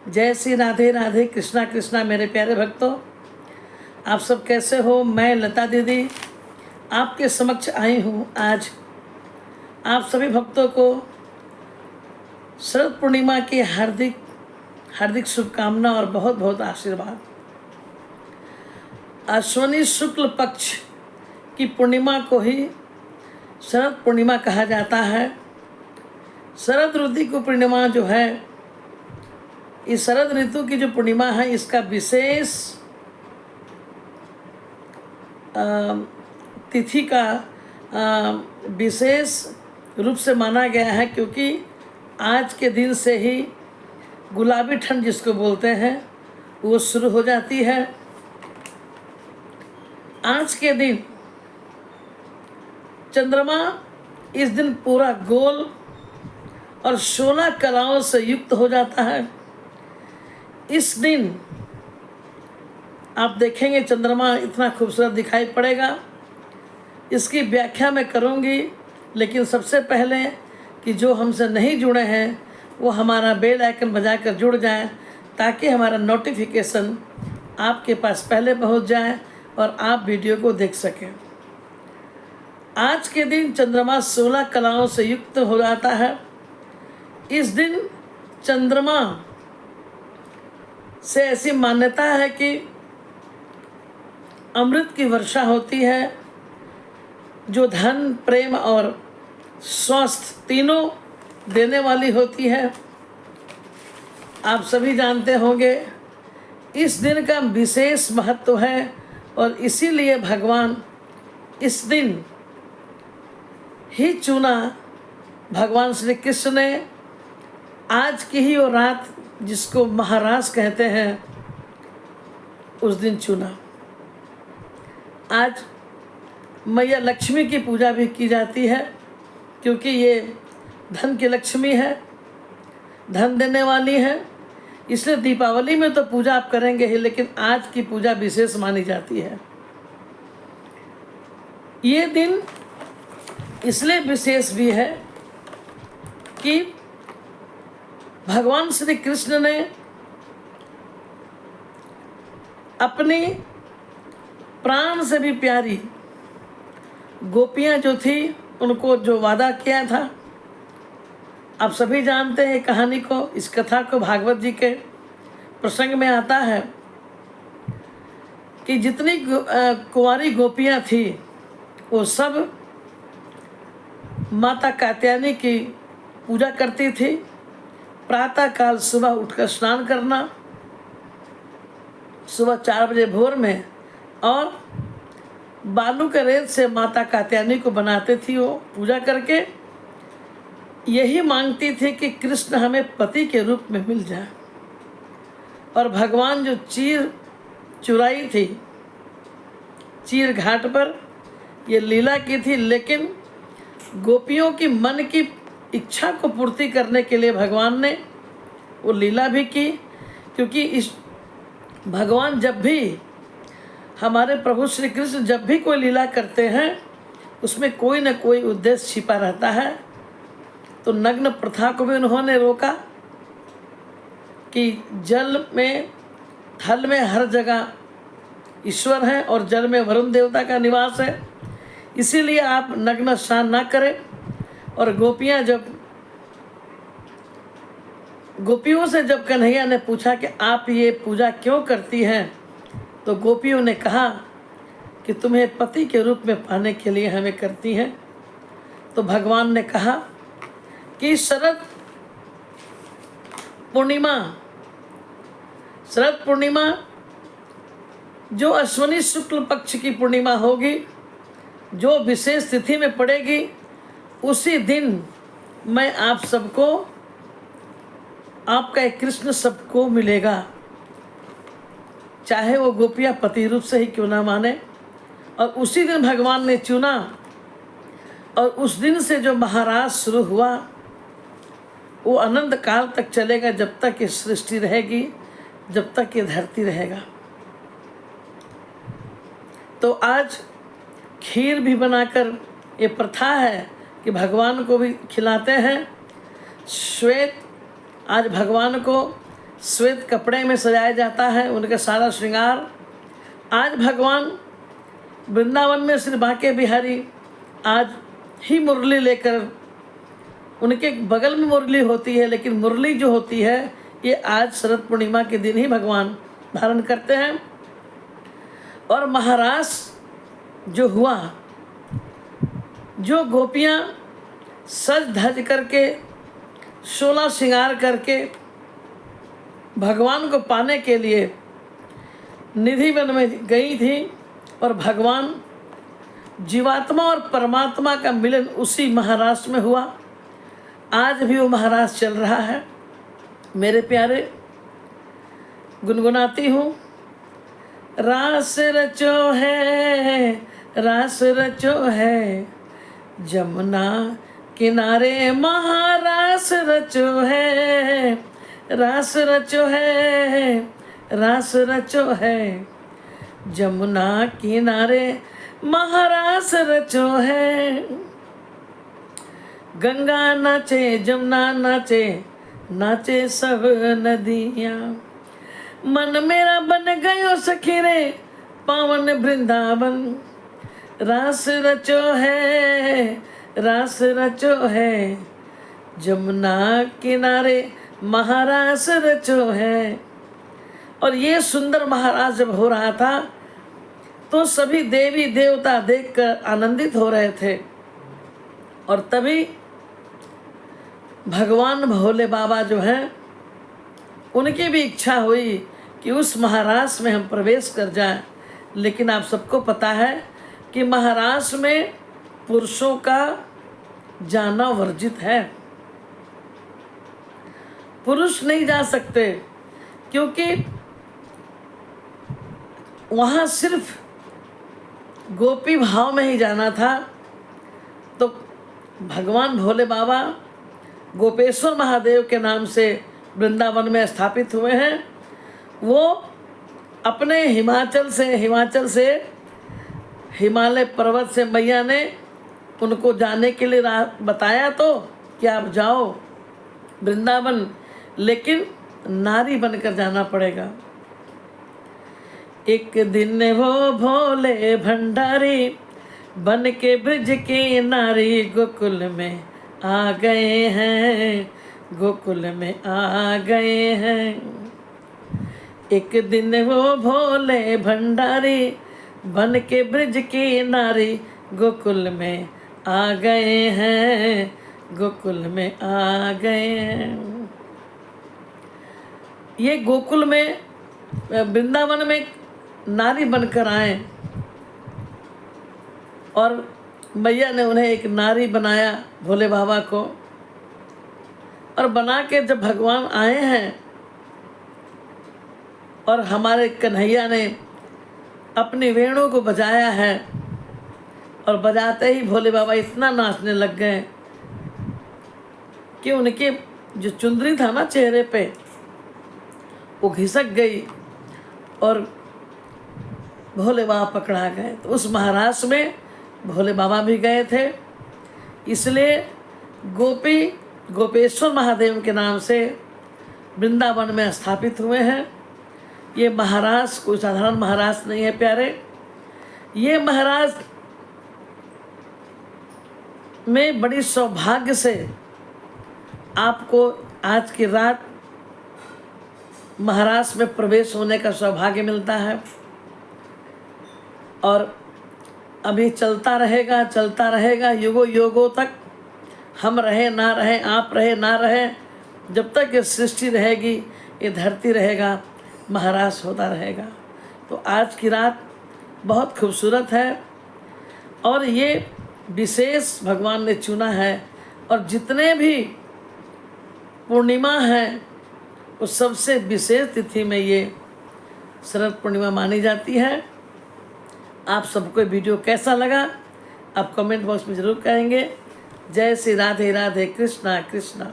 जय श्री राधे राधे, कृष्णा कृष्णा। मेरे प्यारे भक्तों, आप सब कैसे हो? मैं लता दीदी आपके समक्ष आई हूँ। आज आप सभी भक्तों को शरद पूर्णिमा की हार्दिक हार्दिक शुभकामना और बहुत बहुत आशीर्वाद। अश्विनी शुक्ल पक्ष की पूर्णिमा को ही शरद पूर्णिमा कहा जाता है। शरद ऋतु की पूर्णिमा जो है, इस शरद ऋतु की जो पूर्णिमा है, इसका विशेष तिथि का विशेष रूप से माना गया है, क्योंकि आज के दिन से ही गुलाबी ठंड जिसको बोलते हैं वो शुरू हो जाती है। आज के दिन चंद्रमा इस दिन पूरा गोल और 16 कलाओं से युक्त हो जाता है। इस दिन आप देखेंगे चंद्रमा इतना खूबसूरत दिखाई पड़ेगा। इसकी व्याख्या मैं करूंगी, लेकिन सबसे पहले कि जो हमसे नहीं जुड़े हैं वो हमारा बेल आइकन बजाकर जुड़ जाएं, ताकि हमारा नोटिफिकेशन आपके पास पहले पहुंच जाए और आप वीडियो को देख सकें। आज के दिन चंद्रमा 16 कलाओं से युक्त हो जाता है। इस दिन चंद्रमा से ऐसी मान्यता है कि अमृत की वर्षा होती है, जो धन, प्रेम और स्वास्थ्य तीनों देने वाली होती है। आप सभी जानते होंगे इस दिन का विशेष महत्व है, और इसीलिए भगवान इस दिन ही चुना। भगवान श्री कृष्ण ने आज की ही वो रात, जिसको महाराज कहते हैं, उस दिन चुना। आज मैया लक्ष्मी की पूजा भी की जाती है, क्योंकि ये धन की लक्ष्मी है, धन देने वाली है। इसलिए दीपावली में तो पूजा आप करेंगे ही, लेकिन आज की पूजा विशेष मानी जाती है। ये दिन इसलिए विशेष भी है कि भगवान श्री कृष्ण ने अपनी प्राण से भी प्यारी गोपियां जो थी, उनको जो वादा किया था, आप सभी जानते हैं कहानी को। इस कथा को भागवत जी के प्रसंग में आता है कि जितनी कुंवारी गोपियां थी, वो सब माता कात्यायनी की पूजा करती थी। प्रातः काल सुबह उठकर स्नान करना, सुबह 4 बजे भोर में, और बालू के रेत से माता कात्यायनी को बनाते थी। वो पूजा करके यही मांगती थी कि कृष्ण हमें पति के रूप में मिल जाए। और भगवान जो चीर चुराई थी, चीर घाट पर ये लीला की थी, लेकिन गोपियों की मन की इच्छा को पूर्ति करने के लिए भगवान ने वो लीला भी की। क्योंकि इस भगवान जब भी, हमारे प्रभु श्री कृष्ण जब भी कोई लीला करते हैं, उसमें कोई न कोई उद्देश्य छिपा रहता है। तो नग्न प्रथा को भी उन्होंने रोका कि जल में, थल में हर जगह ईश्वर है और जल में वरुण देवता का निवास है, इसीलिए आप नग्न स्नान ना करें। और गोपियों से जब कन्हैया ने पूछा कि आप ये पूजा क्यों करती हैं, तो गोपियों ने कहा कि तुम्हें पति के रूप में पाने के लिए हमें करती हैं। तो भगवान ने कहा कि शरद पूर्णिमा जो अश्विनी शुक्ल पक्ष की पूर्णिमा होगी, जो विशेष तिथि में पड़ेगी, उसी दिन मैं आप सबको, आपका एक कृष्ण सबको मिलेगा, चाहे वो गोपियाँ पति रूप से ही क्यों ना माने। और उसी दिन भगवान ने चुना, और उस दिन से जो महाराज शुरू हुआ वो अनंत काल तक चलेगा, जब तक ये सृष्टि रहेगी, जब तक ये धरती रहेगा। तो आज खीर भी बनाकर, ये प्रथा है कि भगवान को भी खिलाते हैं। श्वेत आज भगवान को श्वेत कपड़े में सजाया जाता है, उनका सारा श्रृंगार। आज भगवान वृंदावन में श्री बांके बिहारी आज ही मुरली लेकर, उनके बगल में मुरली होती है, लेकिन मुरली जो होती है ये आज शरद पूर्णिमा के दिन ही भगवान धारण करते हैं। और महारास जो हुआ, जो गोपियाँ सज धज करके 16 श्रृंगार करके भगवान को पाने के लिए निधि वन में गई थी, और भगवान जीवात्मा और परमात्मा का मिलन उसी महाराष्ट्र में हुआ। आज भी वो महाराष्ट्र चल रहा है। मेरे प्यारे, गुनगुनाती हूँ। रास रचो है, रास रचो है, जमुना किनारे महारास रचो है, रास रचो है, रास रचो है, जमुना किनारे महारास रचो है। गंगा नाचे, जमुना नाचे, नाचे सब नदियाँ, मन मेरा बन गयो सखी रे पावन वृंदावन। रास रचो है, रास रचो है, जमुना किनारे महारास रचो है। और ये सुंदर महाराज जब हो रहा था तो सभी देवी देवता देखकर आनंदित हो रहे थे। और तभी भगवान भोले बाबा जो हैं, उनकी भी इच्छा हुई कि उस महाराष्ट्र में हम प्रवेश कर जाएं। लेकिन आप सबको पता है कि महाराष्ट्र में पुरुषों का जाना वर्जित है, पुरुष नहीं जा सकते, क्योंकि वहाँ सिर्फ गोपी भाव में ही जाना था। तो भगवान भोले बाबा गोपेश्वर महादेव के नाम से वृंदावन में स्थापित हुए हैं। वो अपने हिमाचल से हिमालय पर्वत से मैया ने उनको जाने के लिए बताया तो कि आप जाओ वृंदावन, लेकिन नारी बनकर जाना पड़ेगा। एक दिन वो भोले भंडारी बन के ब्रज की नारी गोकुल में आ गए हैं, गोकुल में आ गए हैं। एक दिन वो भोले भंडारी बन के ब्रज की नारी गोकुल में आ गए हैं, गोकुल में आ गए हैं। ये गोकुल में वृंदावन में नारी बनकर आए और मैया ने उन्हें एक नारी बनाया, भोले बाबा को। और बना के जब भगवान आए हैं और हमारे कन्हैया ने अपनी वेणु को बजाया है, और बजाते ही भोले बाबा इतना नाचने लग गए कि उनके जो चुंदरी था ना चेहरे पे, वो घिसक गई और भोले बाबा पकड़ा गए। तो उस महाराष्ट्र में भोले बाबा भी गए थे। इसलिए गोपेश्वर महादेव के नाम से वृंदावन में स्थापित हुए हैं। ये महाराज कोई साधारण महाराज नहीं है प्यारे। ये महाराज में बड़ी सौभाग्य से आपको आज की रात महाराष्ट्र में प्रवेश होने का सौभाग्य मिलता है। और अभी चलता रहेगा युगों युगों तक। हम रहे ना रहे, आप रहे ना रहे, जब तक ये सृष्टि रहेगी, ये धरती रहेगा, महाराष्ट्र होता रहेगा। तो आज की रात बहुत खूबसूरत है और ये विशेष भगवान ने चुना है। और जितने भी पूर्णिमा हैं उस सबसे विशेष तिथि में ये शरद पूर्णिमा मानी जाती है। आप सबको वीडियो कैसा लगा आप कमेंट बॉक्स में ज़रूर कहेंगे। जय श्री राधे राधे, कृष्णा कृष्णा।